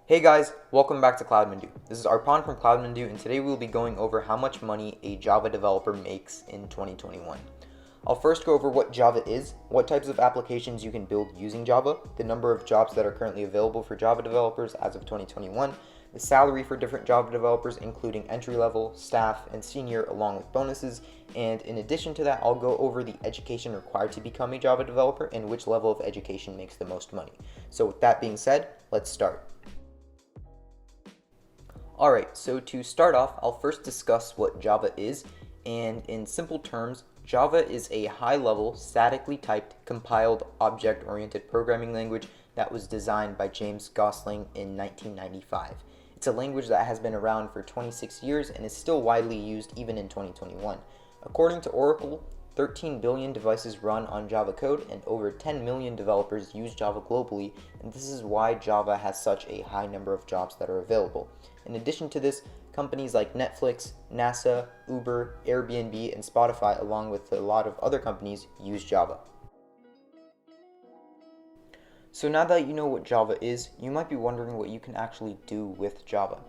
Hey guys, welcome back to CloudMandu. This is Arpan from CloudMandu, and today we will be going over how much money a Java developer makes in 2021. I'll first go over what Java is, what types of applications you can build using Java, the number of jobs that are currently available for Java developers as of 2021, the salary for different Java developers including entry-level, staff, and senior along with bonuses, and in addition to that I'll go over the education required to become a Java developer and which level of education makes the most money. So with that being said, let's start. Alright, so to start off, I'll first discuss what Java is, and in simple terms, Java is a high-level, statically typed, compiled, object-oriented programming language that was designed by James Gosling in 1995. It's a language that has been around for 26 years and is still widely used even in 2021. According to Oracle, 13 billion devices run on Java code and over 10 million developers use Java globally, and this is why Java has such a high number of jobs that are available. In addition to this, companies like Netflix, NASA, Uber, Airbnb, and Spotify, along with a lot of other companies, use Java. So now that you know what Java is, you might be wondering what you can actually do with Java.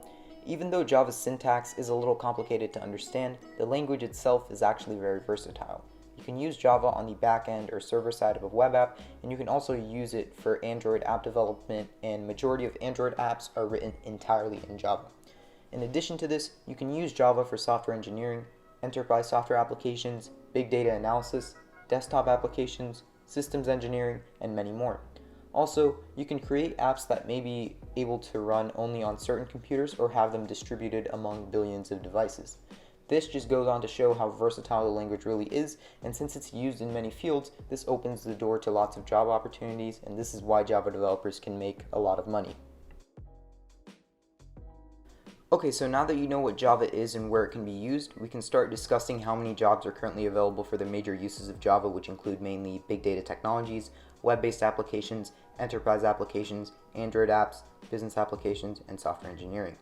Even though Java's syntax is a little complicated to understand, the language itself is actually very versatile. You can use Java on the back-end or server side of a web app, and you can also use it for Android app development, and majority of Android apps are written entirely in Java. In addition to this, you can use Java for software engineering, enterprise software applications, big data analysis, desktop applications, systems engineering, and many more. Also, you can create apps that may be able to run only on certain computers or have them distributed among billions of devices. This just goes on to show how versatile the language really is, and since it's used in many fields, this opens the door to lots of job opportunities, and this is why Java developers can make a lot of money. Okay, so now that you know what Java is and where it can be used, we can start discussing how many jobs are currently available for the major uses of Java, which include mainly big data technologies, web-based applications, enterprise applications, Android apps, business applications, and software engineering.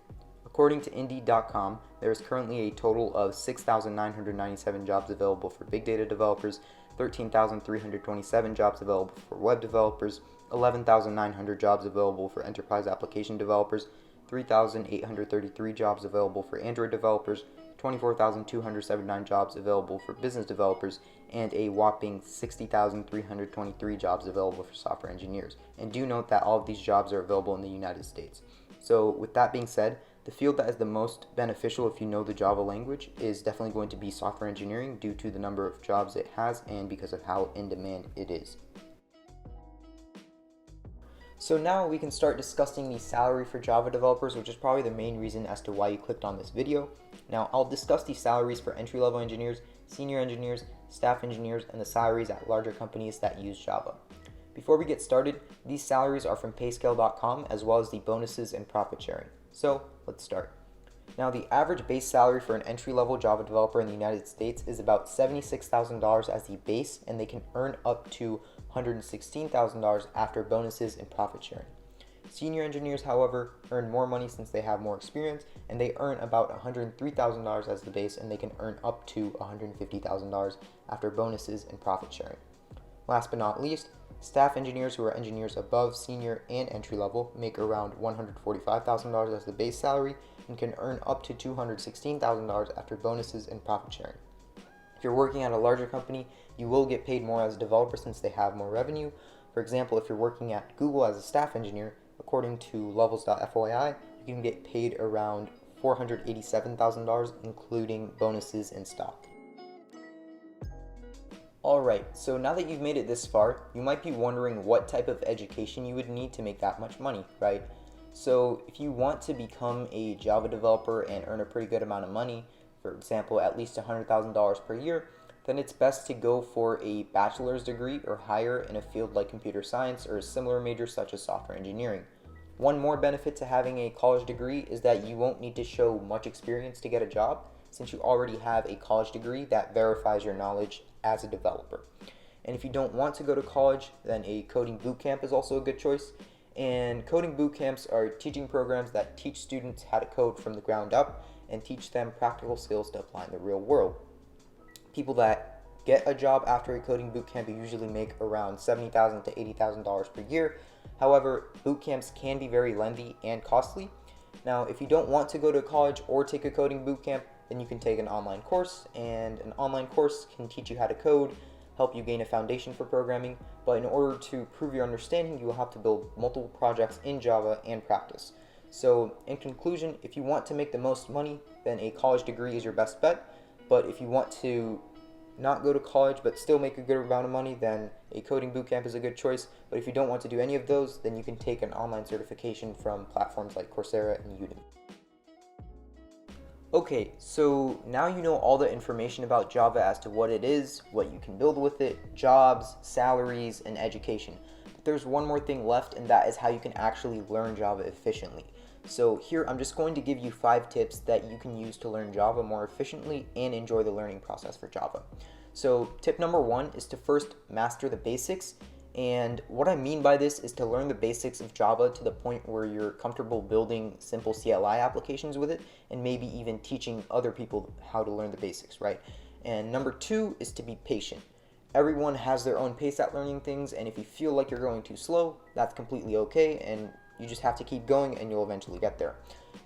According to Indeed.com, there is currently a total of 6,997 jobs available for big data developers, 13,327 jobs available for web developers, 11,900 jobs available for enterprise application developers, 3,833 jobs available for Android developers, 24,279 jobs available for business developers, and a whopping 60,323 jobs available for software engineers. And do note that all of these jobs are available in the United States. So with that being said, the field that is the most beneficial if you know the Java language is definitely going to be software engineering due to the number of jobs it has and because of how in demand it is. So now we can start discussing the salary for Java developers, which is probably the main reason as to why you clicked on this video. Now I'll discuss the salaries for entry-level engineers, senior engineers, staff engineers, and the salaries at larger companies that use Java. Before we get started, these salaries are from PayScale.com as well as the bonuses and profit sharing. So let's start. Now the average base salary for an entry-level Java developer in the United States is about $76,000 as the base, and they can earn up to $116,000 after bonuses and profit sharing. Senior engineers, however, earn more money since they have more experience, and they earn about $103,000 as the base, and they can earn up to $150,000 after bonuses and profit sharing. Last but not least, staff engineers who are engineers above senior and entry level make around $145,000 as the base salary and can earn up to $216,000 after bonuses and profit sharing. If you're working at a larger company, you will get paid more as a developer since they have more revenue. For example, if you're working at Google as a staff engineer, according to levels.fyi, you can get paid around $487,000 including bonuses and stock. Alright, so now that you've made it this far, you might be wondering what type of education you would need to make that much money, right? So if you want to become a Java developer and earn a pretty good amount of money, for example at least $100,000 per year, then it's best to go for a bachelor's degree or higher in a field like computer science or a similar major such as software engineering. One more benefit to having a college degree is that you won't need to show much experience to get a job, since you already have a college degree that verifies your knowledge as a developer. And if you don't want to go to college, then a coding bootcamp is also a good choice. And coding bootcamps are teaching programs that teach students how to code from the ground up and teach them practical skills to apply in the real world. People that get a job after a coding bootcamp usually make around $70,000 to $80,000 per year, However, boot camps can be very lengthy and costly. Now, if you don't want to go to college or take a coding boot camp, then you can take an online course, and an online course can teach you how to code, help you gain a foundation for programming, but in order to prove your understanding, you will have to build multiple projects in Java and practice. So in conclusion, if you want to make the most money, then a college degree is your best bet, but if you want to not go to college but still make a good amount of money, then a coding bootcamp is a good choice. But if you don't want to do any of those, then you can take an online certification from platforms like Coursera and Udemy. Okay, so now you know all the information about Java as to what it is, what you can build with it, jobs, salaries, and education. But there's one more thing left, and that is how you can actually learn Java efficiently. So here I'm just going to give you 5 tips that you can use to learn Java more efficiently and enjoy the learning process for Java. So tip number 1 is to first master the basics. And what I mean by this is to learn the basics of Java to the point where you're comfortable building simple CLI applications with it, and maybe even teaching other people how to learn the basics, right? And number 2 is to be patient. Everyone has their own pace at learning things, and if you feel like you're going too slow, that's completely okay, and you just have to keep going and you'll eventually get there.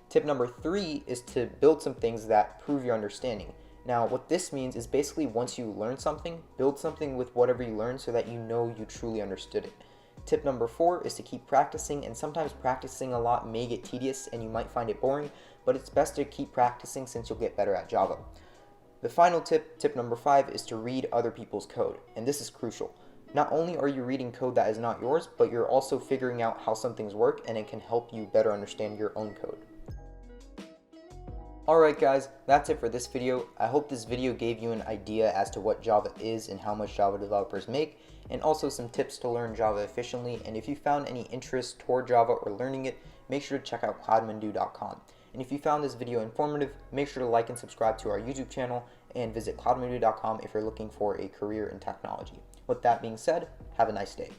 Tip number 3 is to build some things that prove your understanding. Now, what this means is basically once you learn something, build something with whatever you learn so that you know you truly understood it. Tip number 4 is to keep practicing, and sometimes practicing a lot may get tedious and you might find it boring, but it's best to keep practicing since you'll get better at Java. The final tip, tip number 5, is to read other people's code, and this is crucial. Not only are you reading code that is not yours, but you're also figuring out how some things work, and it can help you better understand your own code. Alright guys, that's it for this video. I hope this video gave you an idea as to what Java is and how much Java developers make, and also some tips to learn Java efficiently. And if you found any interest toward Java or learning it, make sure to check out cloudmandu.com. And if you found this video informative, make sure to like and subscribe to our YouTube channel, and visit cloudmandu.com if you're looking for a career in technology. With that being said, have a nice day.